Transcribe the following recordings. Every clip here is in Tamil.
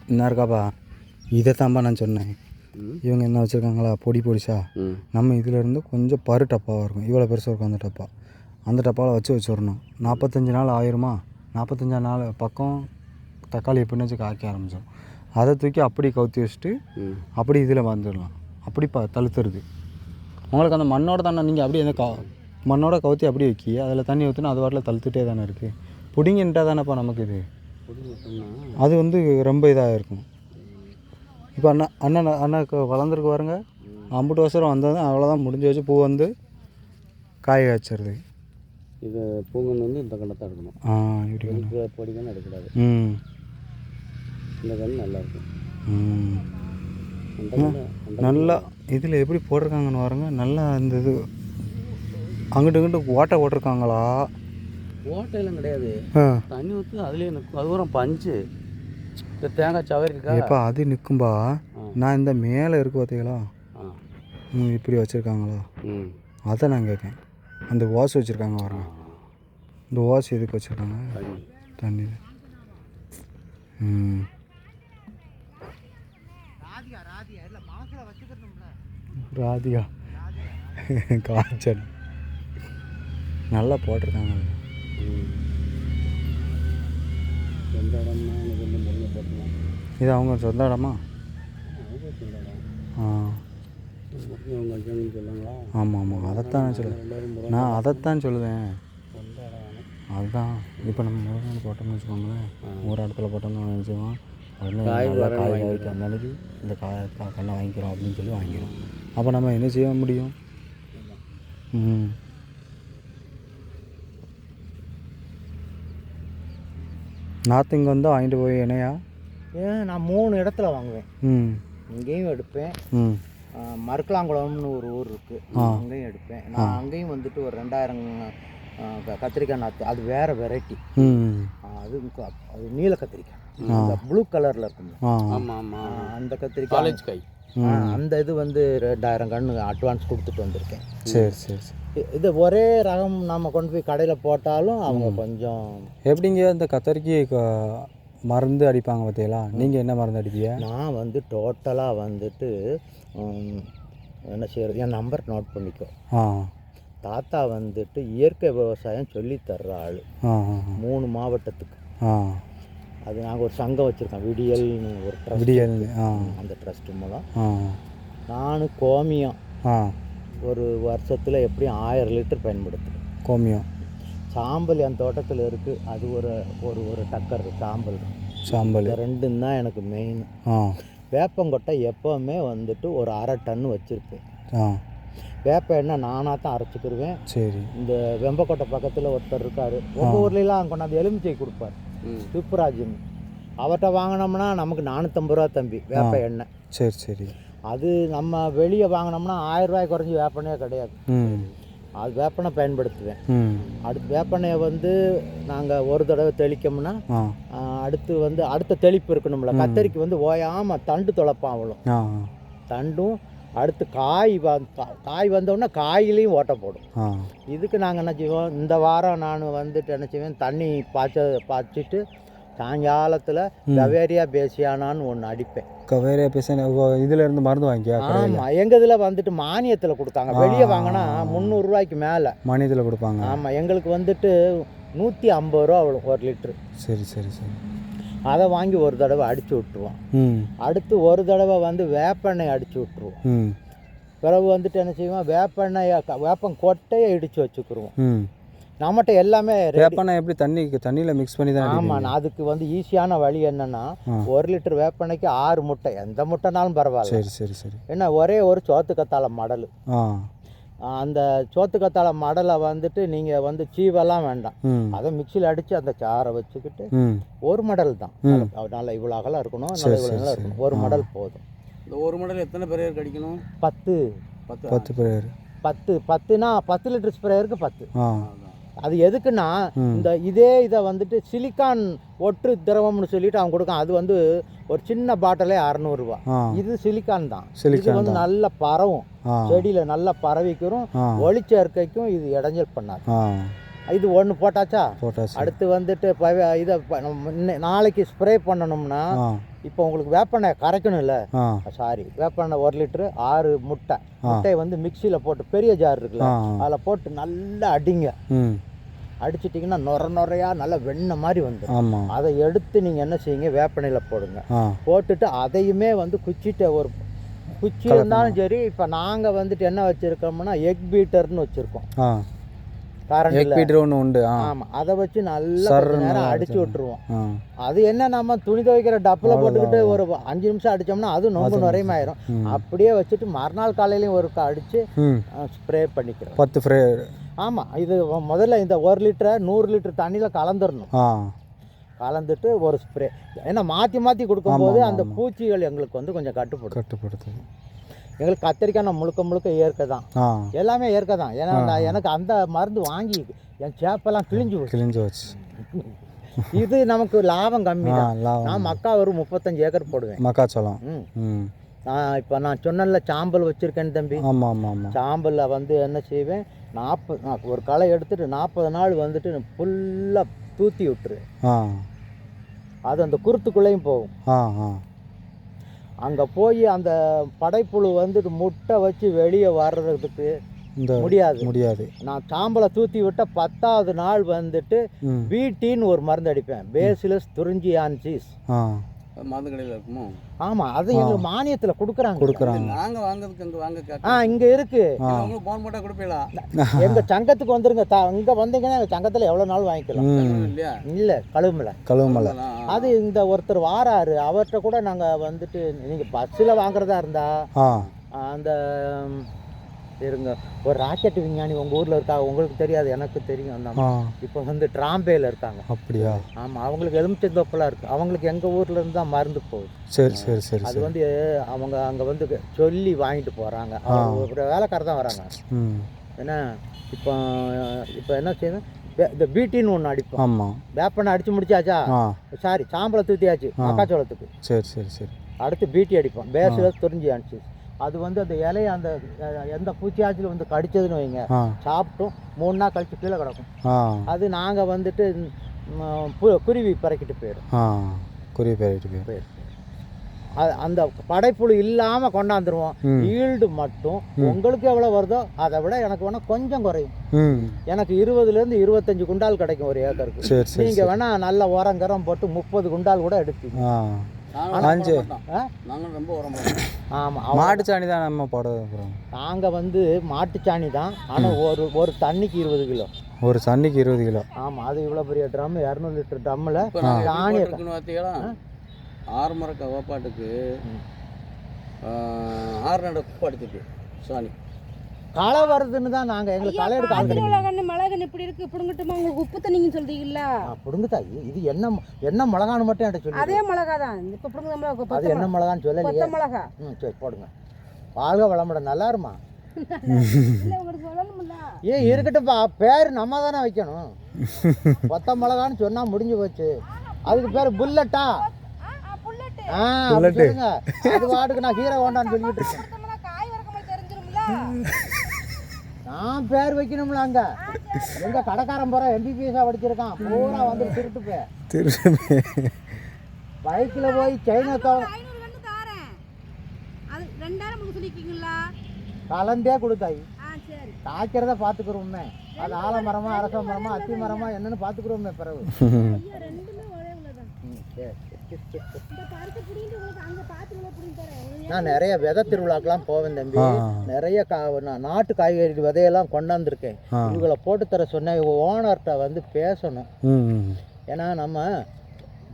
என்ன இருக்காப்பா, இதை தான்ப்பா நான் சொன்னேன். இவங்க என்ன வச்சுருக்காங்களா, பொடி பொடிசா நம்ம இதிலேருந்து கொஞ்சம் பரு டப்பாவாக இருக்கும், இவ்வளோ பெருசாக இருக்கும் அந்த டப்பா. அந்த டப்பாவில் வச்சிடணும். 45 நாள் ஆயிருமா, 45 நாள் பக்கம் தக்காளி எப்படின்னு வச்சு காய்க்க ஆரம்பித்தோம். அதை தூக்கி அப்படி கவுத்தி வச்சுட்டு அப்படி இதில் வந்துடலாம். அப்படி தழுத்துறது உங்களுக்கு அந்த மண்ணோட தானே. நீங்கள் அப்படியே அந்த மண்ணோட கவுத்தி அப்படியே வைக்கி, அதில் தண்ணி ஊற்றினா அது வாட்டில் தழுத்துட்டே தானே இருக்குது. பிடிங்கிட்டா தானேப்பா நமக்கு இது. அது வந்து ரொம்ப இதாக இருக்கும். இப்போ அண்ணாக்கு வளர்ந்துருக்கு பாருங்க, அம்புட்டு வருஷம் வந்தது அவ்வளோதான், முடிஞ்சு வச்சு பூ வந்து காய காய்ச்சிருது. இது பூங்கன்னு வந்து இந்த கண்ணை தான் எடுக்கணும். இப்படி பொடிக்கன்னு எடுக்கக்கூடாது. இந்த கன்று நல்லாயிருக்கும். நல்லா இதில் எப்படி போட்டிருக்காங்கன்னு பாருங்க. நல்லா இந்த இது அங்கிட்டு இங்கிட்டு ஓட்டை போட்டிருக்காங்களா? ஓட்டையெல்லாம் கிடையாது, தண்ணி ஊற்றி அதுலேயே நிற்கும். அது வரும் பஞ்சு. இந்த தேங்காய் சவரி இருக்கா இப்போ அது நிற்கும்பா. நான் இந்த மேலே இருக்கு பார்த்தீங்களா, இப்படி வச்சுருக்காங்களா, அதை நான் கேட்கேன். அந்த ஓஸ் வச்சுருக்காங்க பாருங்க, இந்த ஓஸ் எதுக்கு வச்சுருக்காங்க? தண்ணி. ராதிகா காய்ச்சல் நல்லா போட்டிருக்காங்க. சொந்த இடம்னா எனக்கு வந்து முருங்கை போட்டலாம். இது அவங்க சொந்த இடமா? சொல்லுங்களா? ஆமாம் ஆமாம், அதைத்தான் சொல்லுவேன் நான், அதைத்தான் சொல்லுவேன். அதுதான் இப்போ நம்ம முருங்கை போட்டோம்னு வச்சுக்கோங்களேன், ஒரு இடத்துல போட்டோம்னு நினச்சிக்குவோம், உடனே காய் காய்க்கு அந்த அன்றைக்கி இந்த கண்ணை வாங்கிக்கிறோம் அப்படின்னு சொல்லி வாங்கிக்கிறோம். அப்போ நம்ம என்ன செய்ய முடியும்? நாற்று இங்கே வந்து வாங்கிட்டு போய் என்னையா? நான் 3 இடத்துல வாங்குவேன். இங்கேயும் எடுப்பேன், மருக்கலாங்குளம்னு ஒரு ஊர் இருக்குது, அங்கேயும் எடுப்பேன். நான் அங்கேயும் வந்துட்டு ஒரு 2000 கத்திரிக்காய் நாற்று, அது வேறு வெரைட்டி. அது நீல கத்திரிக்காய், இந்த ப்ளூ கலரில் இருக்கும். ஆமாம் ஆமாம், அந்த கத்திரிக்காய் காலேஜ் காய். அந்த இது வந்து 2000 கன்று அட்வான்ஸ் கொடுத்துட்டு வந்திருக்கேன். சரி சரி சரி. இது ஒரே ரகம் நம்ம கொண்டு போய் கடையில் போட்டாலும் அவங்க கொஞ்சம் எப்படிங்க இந்த கத்தரிக்கை மருந்து அடிப்பாங்க பார்த்தீங்களா, நீங்கள் என்ன மருந்து அடிப்பீங்க? நான் வந்து டோட்டலாக வந்துட்டு என்ன செய்கிறது, என் நம்பர் நோட் பண்ணிக்கோ. தாத்தா வந்துட்டு இயற்கை விவசாயம் சொல்லித்தர்ற ஆள், 3 மாவட்டத்துக்கு. அது நாங்கள் ஒரு சங்கம் வச்சுருக்கோம், விடியல்னு ஒரு ட்ரஸ்ட். அந்த ட்ரஸ்ட்டு மூலம் நான் கோமியம் ஒரு வருஷத்தில் எப்படியும் 1000 லிட்டர் பயன்படுத்துகிறேன். கோமியம் சாம்பல் என் தோட்டத்தில் இருக்குது, அது ஒரு ஒரு ஒரு டக்கர் சாம்பல் ரெண்டும் தான் எனக்கு மெயின். வேப்பங்கொட்டை எப்போவுமே வந்துட்டு ஒரு 1/2 டன் வச்சுருப்பேன். வேப்ப எண்ணெய் நானாக தான் அரைச்சிக்கிடுவேன். சரி. இந்த வெம்பக்கோட்டை பக்கத்தில் ஒருத்தர் இருக்கார், ஒவ்வொரு ஊர்லாம் கொண்டாந்து எலுமிச்சை கொடுப்பார், சுப்புராஜன். அவர்கிட்ட வாங்கினோம்னா நமக்கு 450 ரூபா தம்பி வேப்ப எண்ணெய். சரி சரி. அது நம்ம வெளியே வாங்கினோம்னா 1000 ரூபாய் குறைஞ்சி வேப்பெண்ணெயே கிடையாது. அது வேப்பெண்ணெய் பயன்படுத்துவேன். அடுத்து வேப்பெண்ணெயை வந்து நாங்கள் ஒரு தடவை தெளிக்கோம்னா அடுத்து வந்து அடுத்த தெளிப்பு இருக்கணும்ல. கத்தரிக்கு வந்து ஓயாமல் தண்டு தொலைப்பான், அவ்வளோ தண்டும். அடுத்து காய் வந்தோடனே காயிலையும் ஓட்டை போடும். இதுக்கு நாங்கள் என்ன செய்வோம், இந்த வாரம் நான் வந்துட்டு என்ன செய்வேன், தண்ணி பாய்ச்சிட்டு சாயங்காலத்தில் கவேரியா பேசியானான்னு ஒன்று அடிப்பேன். கவேரியா பேசியானா இதில் இருந்து மருந்து வாங்கியா? ஆமாம், எங்கள் இதில் வந்துட்டு மானியத்தில் கொடுத்தாங்க. வெளியே வாங்கினா 300 ரூபாய்க்கு மேலே மானியத்தில் கொடுப்பாங்க. ஆமாம், எங்களுக்கு வந்துட்டு 150 ரூபா அவ்வளோ 1 லிட்ரு. சரி சரி சரி. அதை வாங்கி ஒரு தடவை அடித்து விட்டுருவோம். அடுத்து ஒரு தடவை வந்து வேப்பெண்ணெய் அடித்து விட்டுருவோம். பிறகு வந்துட்டு என்ன செய்வோம், வேப்பம் கொட்டையை இடித்து வச்சுக்கிடுவோம். நம்மகிட்ட எல்லாமே வேப்பெண்ணெய் எப்படி தண்ணியில் மிக்ஸ் பண்ணி தான்? ஆமாம், அதுக்கு வந்து ஈஸியான வழி என்னென்னா, 1 லிட்டர் வேப்பெண்ணெய்க்கு 6 முட்டை, எந்த முட்டைனாலும் பரவாயில்ல. சரி சரி சரி. என்ன, ஒரே ஒரு சோத்துக்கத்தாழை மடல். அந்த சோத்துக்கத்தாழை மடலை வந்துட்டு நீங்கள் வந்து சீவெல்லாம் வேண்டாம், அதை மிக்சியில் அடித்து அந்த சாரை வச்சுக்கிட்டு ஒரு மடல் தான், நல்லா இவ்வளோ அகலம் இருக்கணும், நல்லா இவ்வளோ நல்லா இருக்கணும், ஒரு மடல் போதும். இந்த ஒரு மடல் எத்தனை பேர் அடிக்கணும்? 10 பேர். 10னா 10 லிட்டர் ஸ்ப்ரேயருக்கு 10. அது எதுக்குன்னா, இந்த இதை வந்துட்டு சிலிக்கான் ஒற்று திரவம்னு சொல்லிட்டு அவங்க கொடுக்கான். அது வந்து ஒரு சின்ன பாட்டிலே 600 ரூபா. இது சிலிக்கான் தான். இது வந்து நல்ல பரவும், செடியில் நல்லா பரவிக்கிறோம், ஒளிச்சேர்க்கைக்கும் இது இடைஞ்சல் பண்ணாது. இது ஒன்று போட்டாச்சா, போட்டாச்சு. அடுத்து வந்துட்டு இதை நாளைக்கு ஸ்ப்ரே பண்ணணும்னா இப்போ உங்களுக்கு வேப்பெண்ணெய் கரைக்கணும்ல, சாரி வேப்பெண்ணெய் 1 லிட்டரு 6 முட்டையை வந்து மிக்சியில் போட்டு பெரிய ஜார் இருக்குல்ல அதில் போட்டு நல்லா அடிங்க. அடிச்சிட்டிங்கன்னா நுரையா நல்லா வெண்ணெய் மாதிரி வந்துடும். அதை எடுத்து நீங்கள் என்ன செய்யுங்க, வேப்பெண்ணெயில் போடுங்க. போட்டுட்டு அதையுமே வந்து ஒரு குச்சி இருந்தாலும் சரி. இப்போ நாங்கள் வந்துட்டு என்ன வச்சுருக்கோம்னா எக் பீட்டர்னு வச்சுருக்கோம். ஒன்று உண்டு. ஆமாம், அதை வச்சு நல்லா நேரம் அடிச்சு விட்டுருவோம். அது என்ன, நம்ம துணி துவைக்கிற டப்பில் போட்டுக்கிட்டு ஒரு 5 நிமிஷம் அடித்தோம்னா அது ரொம்ப நுரையமாயிரும். அப்படியே வச்சுட்டு மறுநாள் காலையிலையும் ஒரு அடித்து ஸ்ப்ரே பண்ணிக்கிறோம். 10 ஸ்ப்ரே. ஆமாம், இது முதல்ல இந்த 1 லிட்டரை 100 லிட்டர் தண்ணியில் கலந்துடணும். கலந்துட்டு ஒரு ஸ்ப்ரே. ஏன்னா மாற்றி கொடுக்கும்போது அந்த பூச்சிகள் எங்களுக்கு வந்து கொஞ்சம் கட்டுப்படுத்து. எங்களுக்கு கத்திரிக்காய் நான் முழுக்க இயற்கை தான், எல்லாமே இயற்கை தான். ஏன்னா எனக்கு அந்த மருந்து வாங்கி என் சேப்பெல்லாம் கிழிஞ்சு வச்சு இது நமக்கு லாபம் கம்மி தான். நான் மக்கா ஒரு 35 ஏக்கர் போடுவேன் மக்காச்சோளம். இப்போ நான் சொன்னல சாம்பல் வச்சுருக்கேன் தம்பி. சாம்பலில் வந்து என்ன செய்வேன், 40 ஒரு களை எடுத்துட்டு 40 நாள் வந்துட்டு ஃபுல்லாக தூத்தி விட்டுரு. அது அந்த குருத்துக்குள்ளேயும் போகும். அங்கே போய் அந்த படைப்புழு வந்துட்டு முட்டை வச்சு வெளியே வர்றதுக்கு முடியாது. நான் சாம்பலை தூத்தி விட்ட 10ஆவது நாள் வந்துட்டு BTன்னு ஒரு மருந்து அடிப்பேன், பேசிலஸ் துரிஞ்சியான்சிஸ். மருந்து கடையில் இருக்குமோ? ஆமாம், அது எங்களுக்கு மானியத்தில் கொடுக்குறாங்க. நாங்கள் வாங்குறதுக்கு இங்கே வாங்க இங்கே இருக்கு. போன் போட்டால் கொடுப்பீங்களா? எங்கள் சங்கத்துக்கு வந்துருங்க. இங்கே வந்தீங்கன்னா எங்கள் சங்கத்தில் எவ்வளோ நாள் வாங்கிக்கலாம். இல்லை, கழுவுமலை. அது இந்த ஒருத்தர் வாராரு, அவர்கிட்ட கூட நாங்கள் வந்துட்டு நீங்கள் பஸ்ஸில் வாங்குறதா இருந்தா அந்த இருங்க, ஒரு ராக்கெட் விஞ்ஞானி உங்கள் ஊரில் இருக்காங்க, உங்களுக்கு தெரியாது, எனக்கு தெரியும். அந்த இப்போ வந்து டிராம்பேல இருக்காங்க. அப்படியா? ஆமாம், அவங்களுக்கு எலுமிச்சந்தோப்பெல்லாம் இருக்குது. அவங்களுக்கு எங்கள் ஊரில் இருந்து தான் மருந்து போகுது. சரி. அது வந்து அவங்க அங்கே வந்து சொல்லி வாங்கிட்டு போகிறாங்க. ஒரு வேலைக்காரர் தான் வராங்க. ஏன்னா இப்போ என்ன செய்யணும், இந்த BTன்னு ஒன்று அடிப்போம். ஆமாம், வேப்பெண்ணெய் அடித்து முடிச்சாச்சா, சாரி சாம்பலை தூத்தியாச்சு மக்காச்சோளத்துக்கு. சரி. அடுத்து BT அடிப்போம், பேசிலஸ் துரிஞ்சியான்சிஸ். அது வந்து அந்த இலையை அந்த எந்த பூச்சியாச்சில் வந்து கடிச்சதுன்னு வைங்க, சாப்பிட்டோம் 3 நாள் கழிச்சு கீழே கிடக்கும். அது நாங்கள் வந்துட்டு குருவி பறக்கிட்டு போயிடும். அந்த படைப்புழு இல்லாமல் கொண்டாந்துருவோம். ஈல்டு மட்டும் உங்களுக்கு எவ்வளோ வருதோ அதை விட எனக்கு வேணால் கொஞ்சம் குறையும். எனக்கு 20லேருந்து 25 குண்டால் கிடைக்கும் ஒரு ஏக்கருக்கு. நீங்கள் வேணால் நல்ல உரங்கரம் போட்டு 30 குண்டால் கூட எடுப்பீங்க. மாட்டுச்சாணி தான் நம்ம போடுறது. நாங்கள் வந்து மாட்டுச்சாணி தான், ஆனால் ஒரு தண்ணிக்கு 20 கிலோ. ஒரு தண்ணிக்கு 20 கிலோ. ஆமாம், அது இவ்வளோ பெரிய ட்ரம், 200 லிட்டர் ட்ரம்மில் சாணி. 6 மரக்க ஓப்பாட்டுக்கு 6 நட குப்பை அடிச்சிட்டு சாணி களை வருதுன்னு தான் நாங்கள் எங்களுக்கு களை எடுக்க மிளகான்னு இப்படி இருக்கு, பிடுங்கட்டுமா? உங்களுக்கு உப்பு தண்ணின்னு சொல்றீங்களா? பிடுங்கு தாயி, இது என்ன மிளகான்னு மட்டும் என்கிட்ட சொல்லி. அதே மிளகா தான் இப்போ பிடுங்க. அது என்ன மிளகான்னு சொல்லலையே. மிளகா. சரி போடுங்க. வாழ்க வளமுட. நல்லா இருமா. ஏன் இருக்கட்டும்ப்பா, பேர் நம்ம தானே வைக்கணும். கொத்த மிளகான்னு சொன்னா முடிஞ்சு போச்சு. அதுக்கு பேர் புல்லட்டா? சொல்லுங்க. அது வாட்டுக்கு நான் ஹீரோ ஹோண்டான்னு சொல்லிட்டு இருக்கேன். நான் பேர் வைக்கணும்ல. அங்க எங்க கடைக்காரன் போற MBBS படிச்சிருக்கான், பூரா வந்து திருட்டு பைக்கில் போய் சைனா கலந்தே கொடுத்தாய். காய்க்கிறத பார்த்துக்கிறோமே, அது ஆலமரமா அரச மரமா அத்தி மரமா என்னன்னு பார்த்துக்கிறோமே பிறகு. நான் நிறைய விதை திருவிழாக்கெல்லாம் போவேன் தம்பி. நிறைய நாட்டு காய்கறி விதையெல்லாம் கொண்டாந்துருக்கேன். இவங்களை போட்டு தர சொன்னேன். இவங்க ஓனர்கிட்ட வந்து பேசணும். ஏன்னா நம்ம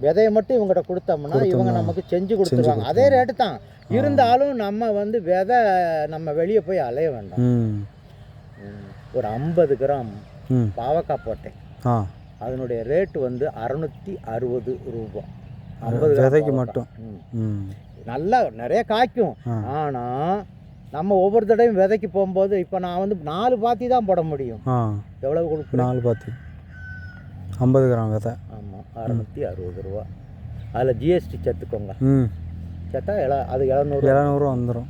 விதையை மட்டும் இவங்ககிட்ட கொடுத்தோம்னா இவங்க நமக்கு செஞ்சு கொடுத்துருவாங்க. அதே ரேட்டு தான் இருந்தாலும் நம்ம வந்து விதை நம்ம வெளியே போய் அலைய வேண்டாம். ஒரு 50 கிராம் பாவக்காய் போட்டேன். அதனுடைய ரேட்டு வந்து 660 ரூபா. 50 விதைக்கு மட்டும். நல்லா நிறைய காய்க்கும். ஆனால் நம்ம ஒவ்வொரு தடவையும் விதைக்கு போகும்போது இப்போ நான் வந்து 4 பாத்தி தான் போட முடியும். எவ்வளவு கொடுக்குறேன்? 4 பாத்தி 50 கிராம் விதை. ஆமாம், 660 ரூபா. அதில் GST சேர்த்துக்கோங்க. சேர்த்தா அது 700 வந்துடும்.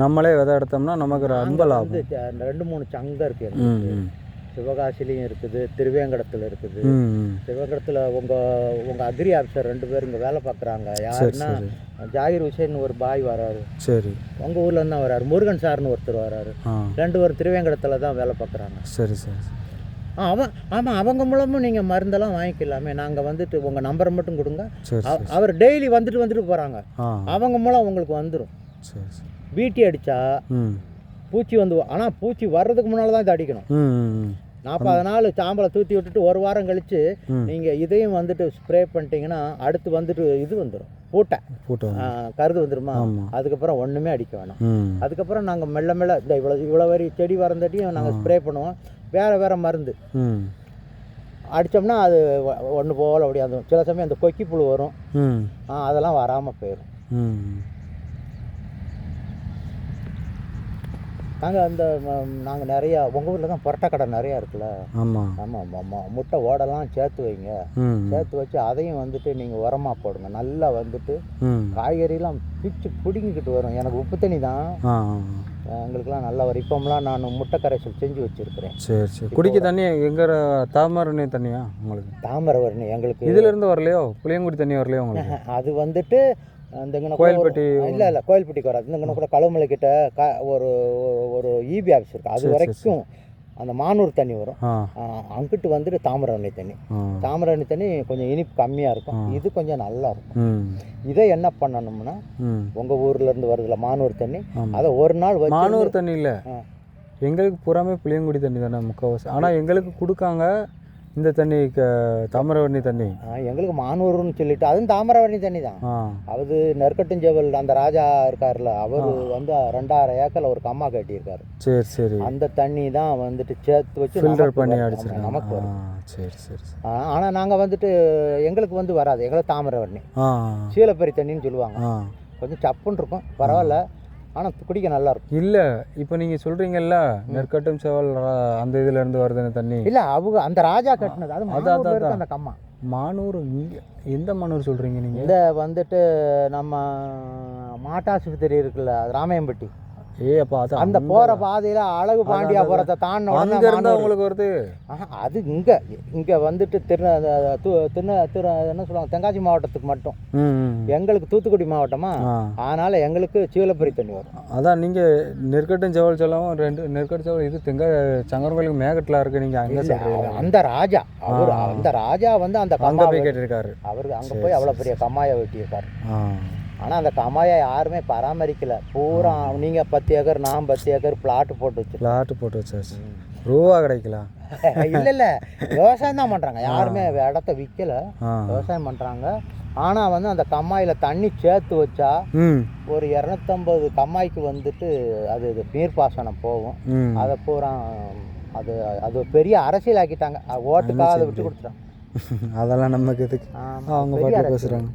நம்மளே விதை எடுத்தோம்னா நமக்கு ரொம்ப லாபம். 2-3 சங்கம் இருக்குது. சிவகாசிலையும் இருக்குது, திருவேங்கடத்தில் இருக்குது. ம் சிவகங்கடத்தில் உங்கள் அக்ரி ஆஃபீஸர் 2 பேர் இங்கே வேலை பார்க்குறாங்க. சரி யாருன்னா சரி ஜாகிர் ஹுசேன் ஒரு பாய் வராரு, சரி. உங்கள் ஊரில் தான் வராரு. முருகன் சார்னு ஒருத்தர் வராரு. ஆ 2 பேரும் திருவேங்கடத்தில் தான் வேலை பார்க்குறாங்க. சரி சரி ஆமாம், அவங்க மூலமும் நீங்கள் மருந்தெல்லாம் வாங்கிக்கலாமே. நாங்கள் வந்துட்டு உங்கள் நம்பரை மட்டும் கொடுங்க. சரி சரி அவர் டெய்லி வந்துட்டு போகிறாங்க. ஆ அவங்க மூலம் உங்களுக்கு வந்துடும். சரி சரி பீட்டி அடித்தா ம் பூச்சி ஆனால் பூச்சி வர்றதுக்கு முன்னால் தான் இதை அடிக்கணும். ம் ம் 40 நாள் சாம்பலை தூற்றி விட்டுட்டு 1 வாரம் கழித்து ம். நீங்கள் இதையும் வந்துட்டு ஸ்ப்ரே பண்ணிட்டீங்கன்னா அடுத்து வந்துட்டு இது வந்துடும், பூட்டை போட்டோம். கருது வந்துடுமா. ஆமாம். அதுக்கப்புறம் ஒன்றுமே அடிக்க வேணாம். ம் அதுக்கப்புறம் நாங்கள் மெல்ல மெல்ல இந்த இவ்வளோ வரி செடி வரந்தாட்டியும் நாங்கள் ஸ்ப்ரே பண்ணுவோம். வேறு மருந்து ம் அடித்தோம்னா அது ஒன்று போல் அப்படி அந்த சில சமயம் அந்த கொக்கி புழு வரும். ம் அதெல்லாம் வராமல் போயிடும். ம் நாங்கள் நிறையா உங்கள் ஊரில் தான் புரட்டை கடை நிறையா இருக்குல்ல. ஆமாம் ஆமாம், முட்டை ஓடெல்லாம் சேர்த்து வைங்க. ம் சேர்த்து வச்சு அதையும் வந்துட்டு நீங்கள் உரமாக போடுங்க. நல்லா வந்துட்டு ம் காய்கறிலாம் பிச்சு பிடிங்கிக்கிட்டு வரும். எனக்கு உப்பு தண்ணி தான் ஆ எங்களுக்கெல்லாம் நல்லா வரும். இப்போம்லாம் நான் முட்டை கரைசல் செஞ்சு வச்சுருக்கிறேன். சரி சரி. குடிக்க தண்ணி எங்கே தாமரை தண்ணியா உங்களுக்கு? தாமரை வரணும் எங்களுக்கு. இதிலேருந்து வரலையோ? புளியங்குடி தண்ணி வரலையோ உங்களுக்கு? அது வந்துட்டு இந்த கோயில்பட்டி இல்லை கோயில்பட்டிக்கு வராது. இந்த கூட கழுமலை கிட்ட ஒரு இபி ஆஃபீஸ் இருக்குது. அது வரைக்கும் அந்த மானூர் தண்ணி வரும். அங்கிட்டு வந்துட்டு தாமிரவரணி தண்ணி. தாமிரவரணி தண்ணி கொஞ்சம் இனிப்பு கம்மியாக இருக்கும். இது கொஞ்சம் நல்லா இருக்கும். இதை என்ன பண்ணணும்னா உங்கள் ஊர்லேருந்து வருதுல மானூர் தண்ணி, அதை ஒரு நாள் மானூர் தண்ணி இல்லை, எங்களுக்கு புறாமே புளியங்குடி தண்ணி தானே முக்கால்வாசி. ஆனால் எங்களுக்கு கொடுக்காங்க இந்த தண்ணி தாமிரவரணி தண்ணி. எங்களுக்கு மானூர்னு சொல்லிட்டு அதுவும் தாமிரவரணி தண்ணி தான். அது நெற்கட்டுஞ்செவல் அந்த ராஜா இருக்காருல்ல, அவர் வந்து 2000 ஏக்கரில் ஒரு கம்மா கட்டியிருக்காரு. சரி சரி. அந்த தண்ணி தான் வந்துட்டு சேர்த்து வச்சு ஃபில்டர் பண்ணி அடிச்சிருக்காங்க நமக்கு வரும். சரி சரி. ஆனால் நாங்கள் வந்துட்டு எங்களுக்கு வந்து வராது. எங்களுக்கு தாமிரவரணி சீலப்பரி தண்ணின்னு சொல்லுவாங்க. கொஞ்சம் சப்புன்னு இருக்கும், பரவாயில்ல. ஆனால் குடிக்க நல்லா இருக்கும். இல்லை இப்போ நீங்கள் சொல்கிறீங்கல்ல நெற்கட்டும் செவல் அந்த இதுலேருந்து வருதுன்னு தண்ணி. இல்லை அவங்க அந்த ராஜா கட்டினது. அது அந்த கம்மா மானூர். இங்கே எந்த மானூர் சொல்கிறீங்க நீங்கள்? இந்த வந்துட்டு நம்ம மாட்டாசுபத்திரி இருக்குல்ல, அது ராமையம்பட்டி. அப்போ அது அந்த போகிற பாதையில் அழகு பாண்டியாபுரத்தை தாண்டின அங்கே இருந்தால் உங்களுக்கு வருது. அது இங்கே வந்துட்டு என்ன சொல்லுவாங்க, தென்காசி மாவட்டத்துக்கு மட்டும். எங்களுக்கு தூத்துக்குடி மாவட்டமா, அதனால் எங்களுக்கு சீவலப்பரி தண்ணி வரும். அதான் நீங்கள் நெற்கட்டும் செவல் சொல்லாமல் 2 நெற்கட்டு செவல் இது சங்கரங்கோயிலுக்கு மேகட்டில் இருக்குது. நீங்கள் அங்கே சொல்கிறீங்க. அந்த ராஜா அந்த ராஜா வந்து அந்த அங்கே போய் கேட்டிருக்காரு. அவருக்கு அங்கே போய் அவ்வளோ பெரிய கம்மாயை வெட்டியிருக்காரு. ஆனால் அந்த கம்மாயை யாருமே பராமரிக்கலை. பூரா நீங்கள் 10 ஏக்கர், நான் 10 ஏக்கர் பிளாட்டு போட்டு வச்சாச்சு. ரூபா கிடைக்கலாம். இல்லை விவசாயம் தான் பண்ணுறாங்க. யாருமே இடத்த விற்கலை, விவசாயம் பண்ணுறாங்க. ஆனால் வந்து அந்த கம்மாயில் தண்ணி சேர்த்து வச்சா ஒரு 250 கம்மாய்க்கு வந்துட்டு அது நீர்ப்பாசனம் போகும். அதை பூரா அது பெரிய அரசியல் ஆக்கிட்டாங்க. ஓட்டுக்காக அதை விட்டு கொடுத்துட்டாங்க. அதெல்லாம் நமக்கு எதுக்கு? அவங்க பாட்டு பேசுகிறாங்க.